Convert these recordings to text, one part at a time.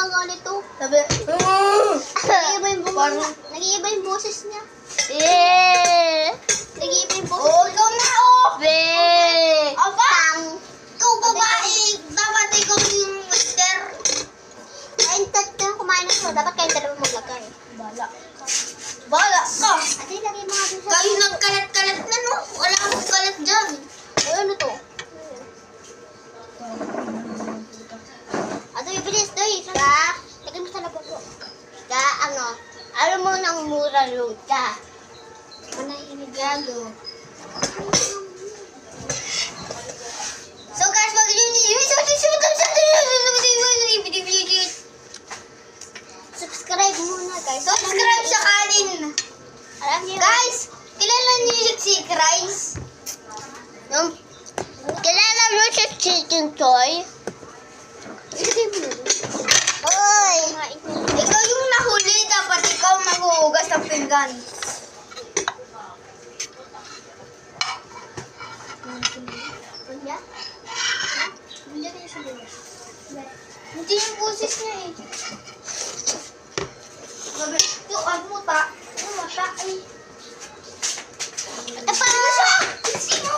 magagalit to. Sabi, Nag-iiba yung boses niya. Eh! Nag-iiba yung boses oh, niya. ikaw na, oh! Be! Aba! Ikaw babae, dapat ikaw yung mister. Kain tayo kumain na siya. Dapat kain tayo maglagay. Bala ka! Ate, lagay mo nga dun sa... Kayo nagkalat-kalat na, no? Wala akong kalat dyan. Ay, ano to? Ate, bibilis doy. Lagay mo sa labo ko. Alam mo nang mura yung ka. Manahimig gago. So guys, wag yun Subscribe muna, guys. subscribe sa kanin. Alam niyo, Guys, kilala niyo si Christ? Yung, kilala mo si Chicken Toy? ilagay mo na dun. Oy! Kumain ko. Ikaw yung nahuli, dapat ikaw maghuhugas ng pinggan. Kunya? Kunya kayo sa dulo. Hindi yung boses niya eh. Sabi, yung ano ta? Yung mata ay... Ito pa! Sino?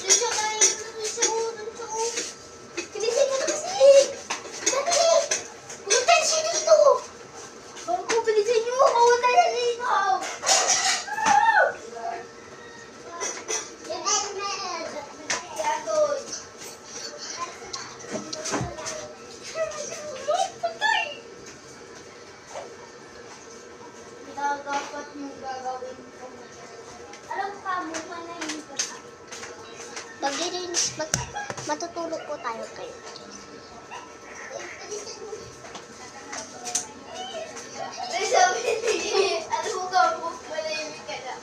Doon siya kayo. Bilisan niyo na kasi. Dali! Pumuntan siya dito. Bago, bilisan niyo. Pumuntan siya dito. Dapat mong gagawin ko. Alam ka, mukha na yung Matutulog po tayo kayo. Ay, sabi niya, alam mo ka, malahimik ka na.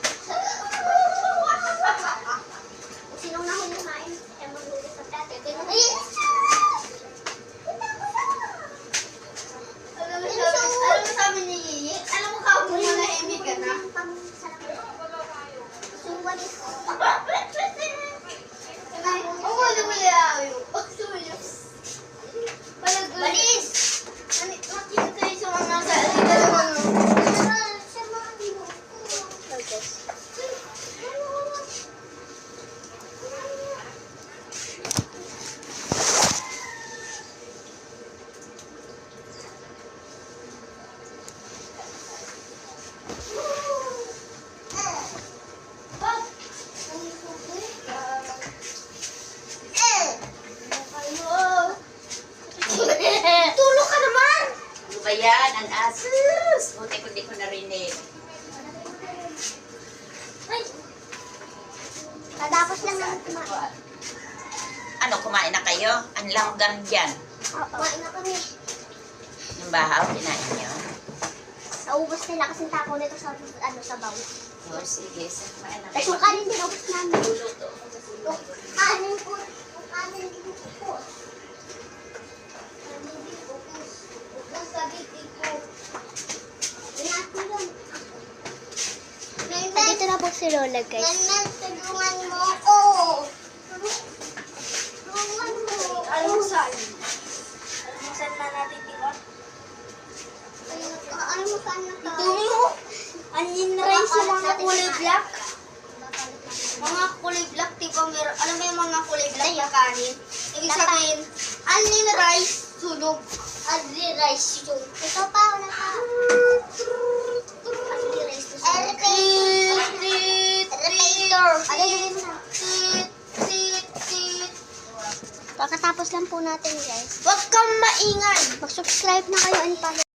Kung sinong nahuli kumain, ay maghuli sa tate. Alam mo sabi ni Yeye, alam mo ka, malahimik ka na. Suwalis. Oo, lumalayo. Balis! Makita kayo sa mga nasa alita naman. Tulog ka naman! Ano ba yan? Ang asus! Buti ko di ko narinig. Katapos lang naman kumain. Ano, kumain na kayo? Ang langgam dyan. Kumain na kami. Yung bahaw, kinain nyo. Naubos nila kasi tapo nito sa sabaw. O, sige. Kumain na Tapos kayo. yung kanin din, ubos namin. Luluto. Kanin po. Kanin din po. Dito na po si Lola, guys. Tulungan mo ako. Tulungan mo. Almusal. Almusal na natin, diba? Almusal na tayo. Dumi mo. Onion rice yung mga kulay black. Mga kulay black, diba? Alam mo yung mga kulay black na kanin? Ibig sabihin, onion rice, sunog. Ugly rice yun. Ito pa, wala pa. Ugly rice. Elevator. Ano yun na? Pagkatapos lang po natin, guys. Huwag kang maingay. Mag-subscribe na kayo and follow.